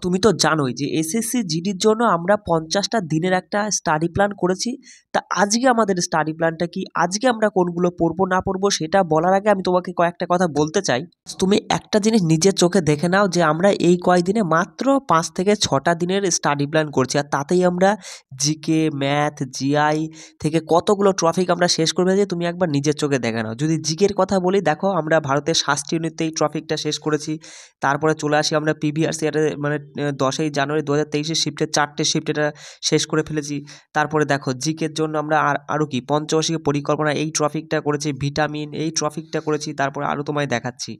তুমি তো জানোই যে এসএসসি জিডির জন্য আমরা 50টা দিনের একটা স্টাডি প্ল্যান করেছি। তা আজকে আমাদের স্টাডি প্ল্যানটা কি, আজকে আমরা কোনগুলো পড়বো না পড়বো সেটা বলার আগে আমি তোমাকে কয়েকটা কথা বলতে চাই। তুমি একটা জিনিস নিজের চোখে দেখে নাও যে আমরা এই কয়দিনে মাত্র 5 থেকে 6টা দিনের স্টাডি প্ল্যান করছি, আর তাতেই আমরা জিকে, ম্যাথ, জিআই থেকে কতগুলো টপিক আমরা শেষ করে ফেলেছি। তুমি একবার নিজের চোখে দেখে নাও। যদি জিকের কথা বলি, দেখো আমরা ভারতের শাস্ত্রীয় নৃত্যে এই টপিকটা শেষ করেছি। তারপরে চলে আসি আমরা প্রিভিয়াস ইয়ারে, মানে 10ই জানুয়ারি 2023 শিফটের 4টে শিফট এটা শেষ করে ফেলেছি। তারপরে দেখো জিকের জন্য আমরা আরও কি পঞ্চবার্ষিক পরিকল্পনা এই টপিকটা করেছি, ভিটামিন এই টপিকটা করেছি। তারপরে আরও তোমায় দেখাচ্ছি,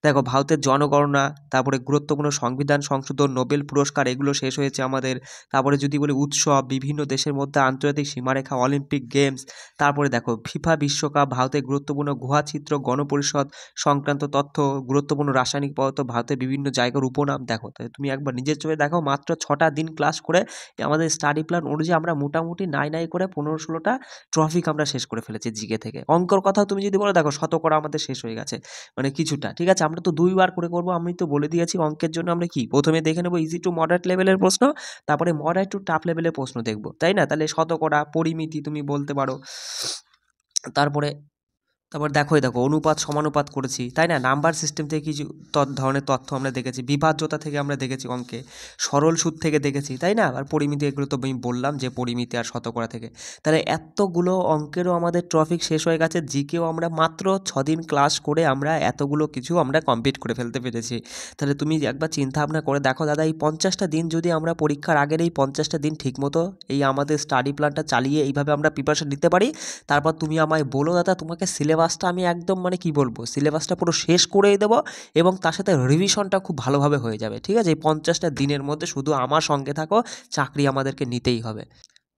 দেখো ভারতের জনগণনা, তারপরে গুরুত্বপূর্ণ সংবিধান সংশোধন, নোবেল পুরস্কার, এগুলো শেষ হয়েছে আমাদের। তারপরে যদি বলি উৎসব, বিভিন্ন দেশের মধ্যে আন্তর্জাতিক সীমারেখা, অলিম্পিক গেমস, তারপরে দেখো ফিফা বিশ্বকাপ, ভারতের গুরুত্বপূর্ণ গুহাচিত্র, গণপরিষদ সংক্রান্ত তথ্য, গুরুত্বপূর্ণ রাসায়নিক পদার্থ, ভারতের বিভিন্ন জায়গার উপনাম। দেখো তাই তুমি একবার নিজের চোখে দেখো, মাত্র 6টা দিন ক্লাস করে আমাদের স্টাডি প্ল্যান অনুযায়ী আমরা মোটামুটি নাই করে 15-16টা টপিক আমরা শেষ করে ফেলেছি জিকে থেকে। অঙ্কর কথা তুমি যদি বলো, দেখো শতকরা আমাদের শেষ হয়ে গেছে, মানে কিছুটা। ঠিক আছে, আমরা তো 2বার করে করবো, আমি তো বলে দিয়েছি। অঙ্কের জন্য আমরা কি প্রথমে দেখে নেবো ইজি টু মডারেট লেভেলের প্রশ্ন, তারপরে মডারেট টু টাফ লেভেলের প্রশ্ন দেখবো, তাই না? তাহলে শতকরা, পরিমিতি তুমি বলতে পারো। তারপরে তারপর দেখো অনুপাত সমানুপাত করেছি, তাই না? নাম্বার সিস্টেম থেকে কিছু ধরনের তথ্য আমরা দেখেছি, বিভাজ্যতা থেকে আমরা দেখেছি অঙ্কে, সরল সুদ থেকে দেখেছি, তাই না? আর পরিমিতি, এগুলো তো আমি বললাম যে পরিমিতি আর শতকরা থেকে। তাহলে এতগুলো অঙ্কেরও আমাদের টপিক শেষ হয়ে গেছে। জিকেও আমরা মাত্র 6 দিন ক্লাস করে আমরা এতগুলো কিছু আমরা কমপ্লিট করে ফেলতে পেরেছি। তাহলে তুমি একবার চিন্তা ভাবনা করে দেখো দাদা, এই 50টা দিন যদি আমরা পরীক্ষার আগের এই 50টা দিন ঠিকমতো এই আমাদের স্টাডি প্ল্যানটা চালিয়ে এইভাবে আমরা প্রিপারেশন নিতে পারি, তারপর তুমি আমায় বলো দাদা তোমাকে সিলেবাসটা আমি একদম, মানে কি বলবো, সিলেবাসটা পুরো শেষ করেই দেবো, এবং তার সাথে রিভিশনটা খুব ভালোভাবে হয়ে যাবে। ঠিক আছে, এই 50টা দিনের মধ্যে শুধু আমার সঙ্গে থাকো, চাকরি আমাদেরকে নিতেই হবে।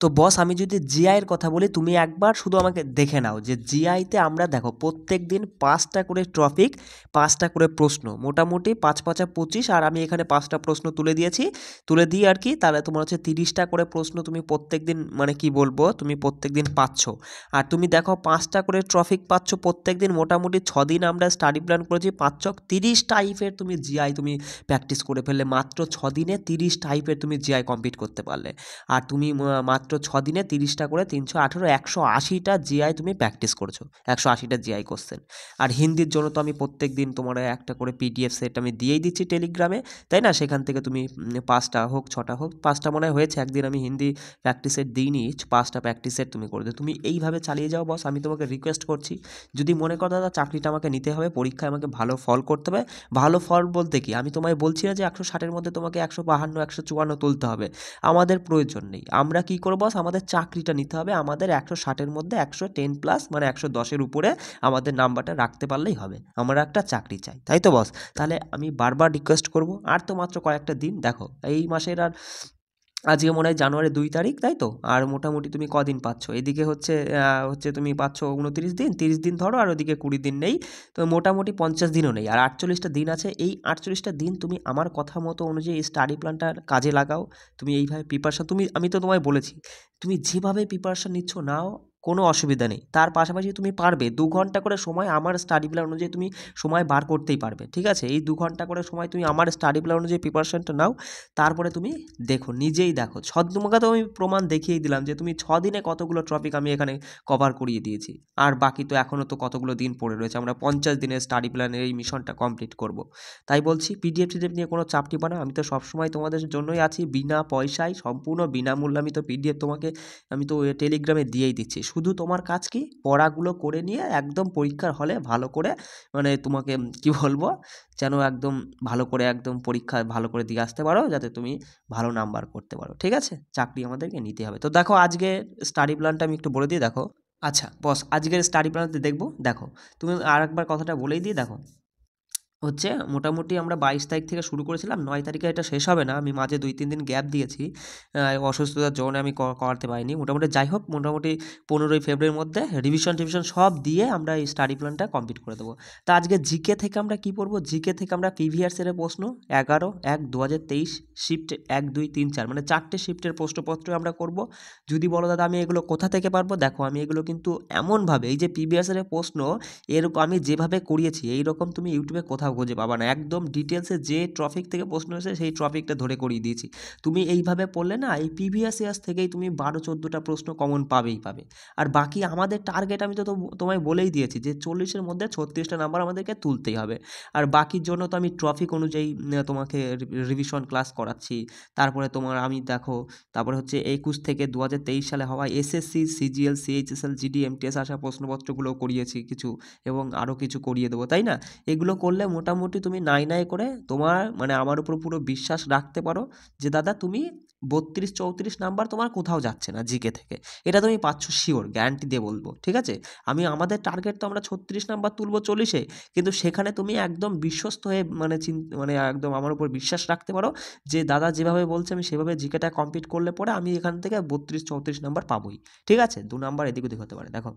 তো বস, আমি যদি জিআইয়ের কথা বলি, তুমি একবার শুধু আমাকে দেখে নাও যে জিআইতে আমরা দেখো প্রত্যেক দিন 5টা করে টপিক, 5টা করে প্রশ্ন, মোটামুটি 5×5 = 25, আর আমি এখানে 5টা প্রশ্ন তুলে দিই আর কি। তাহলে তোমার হচ্ছে 30টা করে প্রশ্ন তুমি প্রত্যেক দিন, মানে কি বলবো, তুমি প্রত্যেক দিন পাচ্ছ। আর তুমি দেখো 5টা করে টপিক পাচ্ছ প্রত্যেক দিন, মোটামুটি 6 দিন আমরা স্টাডি প্ল্যান করেছি, 5×30 টাইপের তুমি জিআই তুমি প্র্যাকটিস করে ফেললে। মাত্র 6 দিনে 30 টাইপের তুমি জিআই কমপ্লিট করতে পারলে। আর তুমি মাত্র 6 দিনে 30টা করে 318, 180টা জিআই তুমি প্র্যাকটিস করছো, 180টা জিআই কোশ্চেন। আর হিন্দির জন্য তো আমি প্রত্যেক দিন তোমার একটা করে পিডিএফ সেট আমি দিয়েই দিচ্ছি টেলিগ্রামে, তাই না? সেখান থেকে তুমি 5টা হোক 6টা হোক, 5টা মনে হয়েছে, একদিন আমি হিন্দি প্র্যাকটিস সেট দিইনি, 5টা প্র্যাকটিস সেট তুমি করে দিও। তুমি এইভাবে চালিয়ে যাও বস, আমি তোমাকে রিকোয়েস্ট করছি। যদি মনে করো দাদা চাকরিটা আমাকে নিতে হবে, পরীক্ষায় আমাকে ভালো ফল করতে হবে, ভালো ফল বলতে কি, আমি তোমায় বলছি না যে 160-এর মধ্যে তোমাকে 152, 154 তুলতে হবে, আমাদের প্রয়োজন নেই। আমরা কি করব বস, আমাদের চাকরিটা নিতে হবে, আমাদের 160-এর মধ্যে 110+, মানে 110-এর উপরে আমাদের নাম্বারটা রাখতে পারলেই হবে, আমরা একটা চাকরি চাই, তাই তো বস? তাহলে আমি বারবার রিকোয়েস্ট করব, আর তো মাত্র কয়েকটা দিন, দেখো এই মাসের আর আজকে মনে হয় জানুয়ারি 2 তারিখ, তাই তো? আর মোটামুটি তুমি কদিন পাচ্ছ, এদিকে হচ্ছে তুমি পাচ্ছ 29 দিন, 30 দিন ধরো, আর ওদিকে 20 দিন নেই, তো মোটামুটি 50 দিনও নেই, আর 48টা দিন আছে। এই 48টা দিন তুমি আমার কথা মতো অনুযায়ী স্টাডি প্ল্যানটার কাজে লাগাও। তুমি এইভাবে প্রিপারেশন, আমি তো তোমায় বলেছি, তুমি যেভাবে প্রিপারেশন নিচ্ছ নাও, কোনো অসুবিধা নেই। তার পাশাপাশি তুমি পারবে 2 ঘন্টা করে সময় আমার স্টাডি প্ল্যান অনুযায়ী তুমি সময় বার করতেই পারবে। ঠিক আছে, এই 2 ঘন্টা করে সময় তুমি আমার স্টাডি প্ল্যান অনুযায়ী প্রিপারেশনটা নাও। তারপরে তুমি দেখো, নিজেই দেখো, তোমাকে তো আমি প্রমাণ দেখিয়েই দিলাম যে তুমি 6 দিনে কতগুলো টপিক আমি এখানে কভার করিয়ে দিয়েছি, আর বাকি তো এখনও তো কতগুলো দিন পড়ে রয়েছে, আমরা 50 দিনের স্টাডি প্ল্যানের এই মিশনটা কমপ্লিট করব। তাই বলছি, পিডিএফ নিয়ে কোনো চাপ নিবা না, আমি তো সবসময় তোমাদের জন্যই আছি, বিনা পয়সায়, সম্পূর্ণ বিনামূল্যে আমি তো পিডিএফ তোমাকে, আমি তো টেলিগ্রামে দিয়েই দিচ্ছি। শুধু তোমার কাজ কি, পড়াগুলো করে নিয়ে একদম পরীক্ষার হলে ভালো করে, মানে তোমাকে কি বলবো, যেন একদম ভালো করে, একদম পরীক্ষা ভালো করে দিয়ে আসতে পারো, যাতে তুমি ভালো নাম্বার করতে পারো। ঠিক আছে, চাকরি আমাদেরকে নিতে হবে। তো দেখো আজকে স্টাডি প্ল্যানটা আমি একটু বলে দিই, দেখো। আচ্ছা বস, আজকের স্টাডি প্ল্যানতে দেখবো, দেখো তুমি আর একবার কথাটা বলেই দিই। দেখো হচ্ছে মোটামুটি আমরা 22 তারিখ থেকে শুরু করেছিলাম, 9 তারিখে এটা শেষ হবে না, আমি মাঝে 2-3 দিন গ্যাপ দিয়েছি, অসুস্থতার জন্য আমি করাতে পারিনি। মোটামুটি যাই হোক, মোটামুটি 15ই ফেব্রুয়ারির মধ্যে রিভিশন সব দিয়ে আমরা এই স্টাডি প্ল্যানটা কমপ্লিট করে দেবো। তা আজকে জিকে থেকে আমরা কি পড়বো, জিকে থেকে আমরা প্রিভিয়াস ইয়ারের প্রশ্ন 11/1/2023 শিফট 1, 2, 3, 4, মানে 4টে শিফটের প্রশ্নপত্র আমরা করব। যদি বলো দাদা আমি এগুলো কোথা থেকে পারবো, দেখো আমি এগুলো কিন্তু এমনভাবে, এই যে প্রিভিয়াস ইয়ারের প্রশ্ন এরকম আমি যেভাবে করিয়েছি, এইরকম তুমি ইউটিউবে কোথাও কোথাও খুঁজে পাবা না, একদম ডিটেলসে যে টপিক থেকে প্রশ্ন এসেছে সেই টপিকটা ধরে করিয়ে দিয়েছি। তুমি এইভাবে পড়লে না এই প্রিভিয়াস ইয়ার্স থেকেই তুমি 12-14টা প্রশ্ন কমন পাবেই পাবে। আর বাকি আমাদের টার্গেট আমি তো তোমায় বলেই দিয়েছি যে 40-এর মধ্যে 36টা নাম্বার আমাদেরকে তুলতেই হবে। আর বাকির জন্য তো আমি টপিক অনুযায়ী তোমাকে রিভিশন ক্লাস করাচ্ছি। তারপরে তোমার আমি দেখো, তারপরে হচ্ছে 21 থেকে 2023 সালে হওয়া SSC, CGL, CHSL, GD, MTS আসা প্রশ্নপত্রগুলো করিয়েছি কিছু, এবং আরও কিছু করিয়ে দেবো, তাই না? এগুলো করলে মোটামুটি তুমি নাই নাই করে তোমার মানে আমার উপর পুরো বিশ্বাস রাখতে পারো যে দাদা তুমি 32-34 নাম্বার তোমার কোথাও যাচ্ছে না জিকে থেকে, এটা তুমি পাচ্ছ শিওর, গ্যারান্টি দিয়ে বলবো, ঠিক আছে? আমাদের টার্গেট তো আমরা 36 নাম্বার তুলবো 40-এ, কিন্তু সেখানে তুমি একদম বিশ্বস্ত হয়ে মানে একদম আমার উপর বিশ্বাস রাখতে পারো যে দাদা যেভাবে বলছে আমি সেভাবে জিকেটা কমপ্লিট করলে পরে আমি এখান থেকে 32-34 নাম্বার পাবোই, ঠিক আছে? 2 নাম্বার এদিক ওদিক হতে পারে। দেখো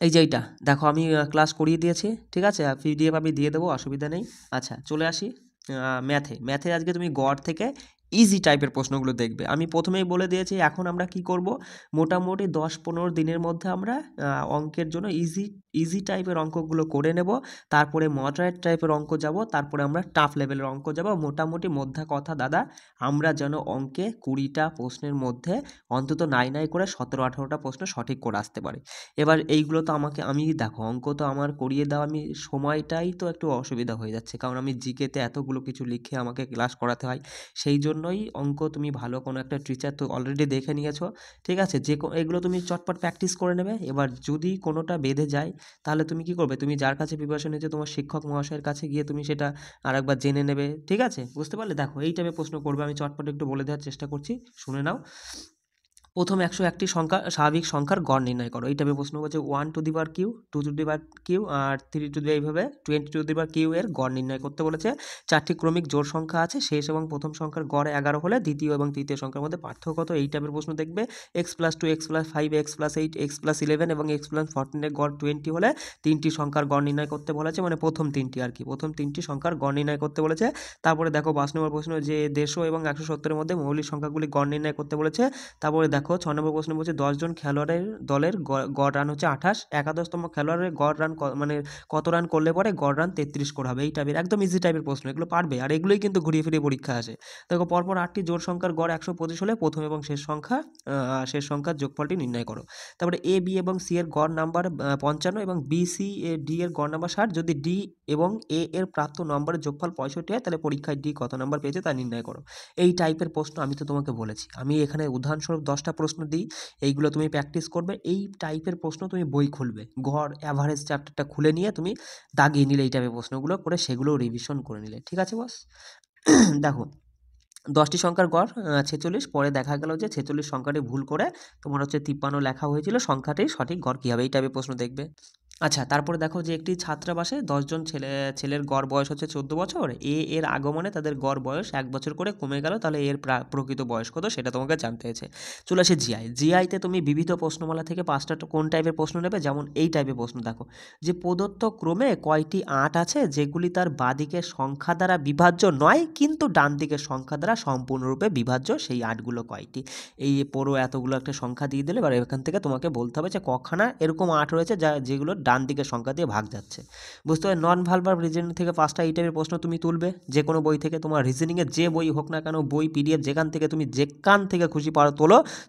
এই যে এইটা দেখো আমি ক্লাস করিয়ে দিয়েছি, ঠিক আছে? পিডিএফ আমি দিয়ে দেবো, অসুবিধা নেই। আচ্ছা চলে আসি ম্যাথে আজকে তুমি গড় থেকে ইজি টাইপের প্রশ্নগুলো দেখবে। আমি প্রথমেই বলে দিয়েছি এখন আমরা কি করব, মোটামুটি 10-15 দিনের মধ্যে আমরা অঙ্কের জন্য ইজি টাইপের অঙ্কগুলো করে নেব, তারপরে মডারেট টাইপের অঙ্ক যাব, তারপরে আমরা টাফ লেভেলের অঙ্ক যাব। মোটামুটি মোদ্দা কথা দাদা, আমরা যেন অঙ্কে 20টা প্রশ্নের মধ্যে অন্তত নাই নাই করে 17-18টা প্রশ্ন সঠিক করে আসতে পারি। এবার এইগুলো তো আমি দেখো অঙ্ক তো আমার করিয়ে দেওয়া, আমি সময়টাই তো একটু অসুবিধা হয়ে যাচ্ছে, কারণ আমি জিকেতে এতগুলো কিছু লিখে আমাকে ক্লাস করাতে হয়। সেই জন্যই অঙ্ক তুমি ভালো কোনো একটা টিচার তো অলরেডি দেখে নিয়েছো, ঠিক আছে? এগুলো তুমি চটপট প্র্যাকটিস করে নেবে। এবার যদি কোনোটা বেঁধে যায় তাহলে তুমি কি করবে, তুমি যার কাছে প্রিপারেশন নিয়েছো তোমার শিক্ষক মহাশয়ের কাছে গিয়ে তুমি সেটা আরেকবার জেনে নেবে, ঠিক আছে? বুঝতে পারলে? দেখো এই টাইপের প্রশ্ন করবে, আমি চটপট একটু বলে দেওয়ার চেষ্টা করছি, শুনে নাও। প্রথম 101টি সংখ্যা স্বাভাবিক সংখ্যার গড় নির্ণয় করো। এই টাইপের প্রশ্ন বলছে 1 to the power Q, 2 to the power Q আর 3 টু দি এইভাবে 20 টু দি পাওয়ার কিউ এর গড় নির্ণয় করতে বলেছে। 4টি ক্রমিক জোড় সংখ্যা আছে, শেষ এবং প্রথম সংখ্যার গড় 11 হলে দ্বিতীয় এবং তৃতীয় সংখ্যার মধ্যে পার্থক্য কত? এই টাইপের প্রশ্ন দেখবে। x+2, x+5, x+8, x+11 এবং x+14 এর গড় 20 হলে তিনটি সংখ্যার গড় নির্ণয় করতে বলেছে, মানে প্রথম তিনটি আর কি, প্রথম তিনটি সংখ্যার গড় নির্ণয় করতে বলেছে। তারপরে দেখো 5 নম্বর প্রশ্ন যে 150 এবং 170 এর মধ্যে মৌলিক সংখ্যাগুলি গড় নির্ণয় করতে বলেছে। তারপরে দেখো 6 নম্বর প্রশ্ন বলছে 10 জন খেলোয়াড়ের দলের গড় রান হচ্ছে 28, একাদশতম খেলোয়াড়ের গড় রান মানে কত রান করলে পরে গড় রান 33 করে হবে। এই টাইপের একদম ইজি টাইপের প্রশ্ন, এগুলো পারবে, আর এগুলোই কিন্তু ঘুরিয়ে ফিরিয়ে পরীক্ষা আসে। দেখো পরপর 8টি জোড় সংখ্যার গড় 125 হলে প্রথম এবং শেষ সংখ্যার যোগফলটি নির্ণয় করো। তারপরে এ বি এবং সি এর গড় নাম্বার 55 এবং বি সি ডি এর গড় নাম্বার 60, যদি ডি এবং এ এর প্রাপ্ত নম্বরের যোগফল 65 হয় তাহলে পরীক্ষায় ডি কত নাম্বার পেয়েছে তা নির্ণয় করো। এই টাইপের প্রশ্ন আমি তো তোমাকে বলেছি, আমি এখানে উদাহরণস্বরূপ 10টা প্রশ্ন দিই, এইগুলো তুমি প্র্যাকটিস করবে। এই টাইপের প্রশ্ন তুমি বই খুলবে, গড় অ্যাভারেজ চ্যাপ্টারটা খুলে নিয়ে তুমি দাগিয়ে নিলে এই টাইপের প্রশ্নগুলো করে সেগুলো রিভিশন করে নিলে, ঠিক আছে বস? দেখো 10টি সংখ্যার গড় 46, পরে দেখা গেল যে 46 সংখ্যাটি ভুল করে তোমার হচ্ছে 53 লেখা হয়েছিল, সংখ্যাটির সঠিক গড় কী হবে? এই টাইপের প্রশ্ন দেখবে। আচ্ছা তারপরে দেখো যে একটি ছাত্রাবাসে 10 জন ছেলের গড় বয়স হচ্ছে 14 বছর, এর আগমনে তাদের গড় বয়স 1 বছর করে কমে গেল, তাহলে এর প্রকৃত বয়স কত সেটা তোমাকে জানতে হয়েছে। চলে আসে জিআইতে তুমি বিবিধ প্রশ্নমালা থেকে 5টা কোন টাইপের প্রশ্ন নেবে, যেমন এই টাইপের প্রশ্ন দেখো যে প্রদত্ত ক্রমে কয়টি আট আছে যেগুলি তার বাঁদিকের সংখ্যা দ্বারা বিভাজ্য নয় কিন্তু ডান দিকের সংখ্যা দ্বারা সম্পূর্ণরূপে বিভাজ্য, সেই আটগুলো কয়টি? এই পুরো এতগুলো একটা সংখ্যা দিয়ে দিলে, এবার এখান থেকে তোমাকে বলতে হবে যে কখানা এরকম আট রয়েছে যেগুলো ডান দিকের সংখ্যা দিয়ে ভাগ যাচ্ছে। বুঝতে পারবে? নন ভার্বাল রিজনিং থেকে 5টা এই টাইপের প্রশ্ন তুমি তুলবে যে কোনো বই থেকে, তোমার রিজনিংয়ের যে বই হোক না কেন, বই পিডিএফ যেখান থেকে খুশি পারো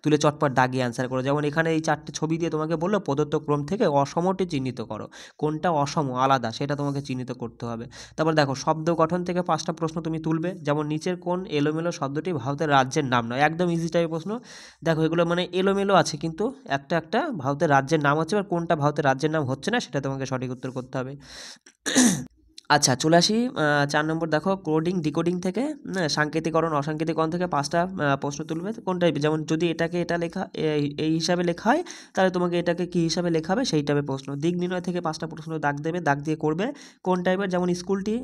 তুলে চটপট দাগিয়ে অ্যান্সার করো। যেমন এখানে এই 4টে ছবি দিয়ে তোমাকে বললো প্রদত্ত ক্রম থেকে অসমটি চিহ্নিত করো, কোনটা অসম আলাদা সেটা তোমাকে চিহ্নিত করতে হবে। তারপর দেখো শব্দ গঠন থেকে 5টা প্রশ্ন তুমি তুলবে, যেমন নিচের কোন এলোমেলো শব্দটি ভারতের রাজ্যের নাম নয়, একদম ইজি টাইপের প্রশ্ন। দেখো এগুলো মানে এলোমেলো আছে কিন্তু একটা ভারতের রাজ্যের নাম হচ্ছে, এবার কোনটা ভারতের রাজ্যের নাম হচ্ছে না সেটা তোমাকে সঠিক উত্তর করতে হবে। আচ্ছা চলে আসি 4 নম্বর দেখো কোডিং ডিকোডিং থেকে সাংকেতিকরণ অসাংকেতিকরণ থেকে 5টা প্রশ্ন তুলবে, কোন টাইপের, যেমন যদি এটাকে এটা লেখা এই হিসাবে লেখা হয় তাহলে তোমাকে এটাকে কী হিসাবে লেখা হবে সেই টাইপের প্রশ্ন। দিক নির্ণয় থেকে 5টা প্রশ্ন দাগ দেবে, দাগ দিয়ে করবে কোন টাইপের, যেমন স্কুলটি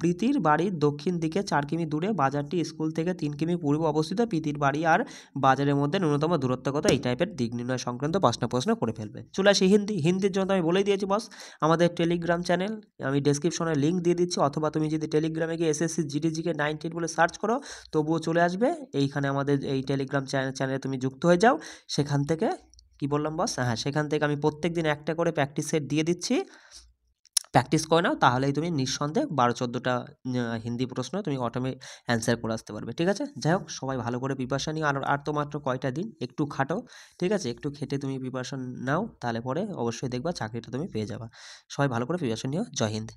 প্রীতির বাড়ির দক্ষিণ দিকে 4 কিমি দূরে, বাজারটি স্কুল থেকে 3 কিমি পূর্বে অবস্থিত, প্রীতির বাড়ি আর বাজারের মধ্যে ন্যূনতম দূরত্ব কত? এই টাইপের দিক নির্ণয় সংক্রান্ত 5টা প্রশ্ন করে ফেলবে। চলে আসি হিন্দির জন্য আমি বলেই দিয়েছি বস, আমাদের টেলিগ্রাম চ্যানেল আমি ডেসক্রিপশনে লিঙ্ক দিয়ে দিচ্ছি, অথবা তুমি যদি টেলিগ্রামে গিয়ে এসএসসি জিডিজিকে 98 বলে সার্চ করো তবুও চলে আসবে। এইখানে আমাদের এই টেলিগ্রাম চ্যানেলে তুমি যুক্ত হয়ে যাও, সেখান থেকে কি বললাম বস, হ্যাঁ সেখান থেকে আমি প্রত্যেক দিন একটা করে প্র্যাকটিস সেট দিয়ে দিচ্ছি, প্র্যাকটিস করে নাও, তাহলেই তুমি নিঃসন্দেহে 12-14টা হিন্দি প্রশ্ন তুমি অ্যান্সার করে আসতে পারবে। ঠিক আছে? যাই হোক, সবাই ভালো করে প্রিপারেশন নিও। আর তো মাত্র কয়টা দিন, একটু খাটো। ঠিক আছে? একটু খেটে তুমি প্রিপারেশন নাও, তাহলে পরে অবশ্যই দেখবা চাকরিটা তুমি পেয়ে যাবা। সবাই ভালো করে প্রিপারেশন নিও। জয় হিন্দ।